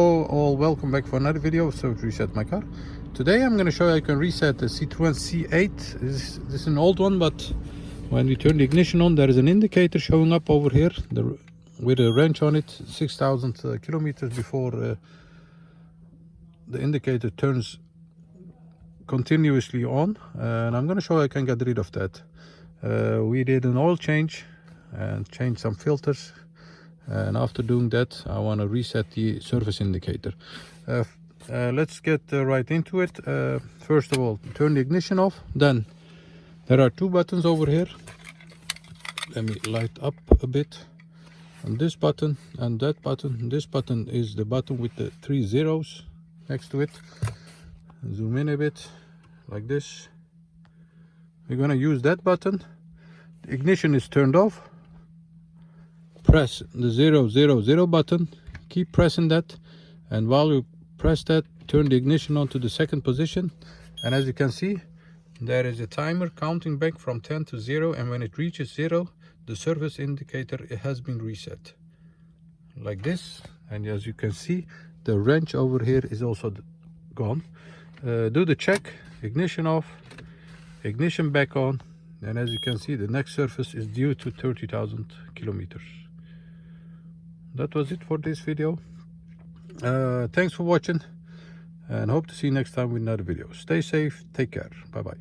All welcome back for another video. So to reset my car today, I'm going to show you I can reset the Citroen C8. This is an old one, but when we turn the ignition on, there is an indicator showing up over here with a wrench on it, 6,000 kilometers before the indicator turns continuously on. And I'm going to show you I can get rid of that. We did an oil change and changed some filters, and after doing that I want to reset the service indicator. Let's get right into it. First of all, turn the ignition off. Then there are two buttons over here. Let me light up a bit. And this button and that button. This button is the button with the 3 zeros next to it. Zoom in a bit like this. We're going to use that button. The ignition is turned off. Press the 000 button, keep pressing that, and while you press that, turn the ignition on to the second position. And as you can see, there is a timer counting back from 10 to 0, and when it reaches 0, the service indicator has been reset like this. And as you can see, the wrench over here is also gone. Do the check, ignition off, ignition back on, and as you can see, the next service is due to 30,000 kilometers. That was it for this video. Thanks for watching, and hope to see you next time with another video. Stay safe, take care, bye bye.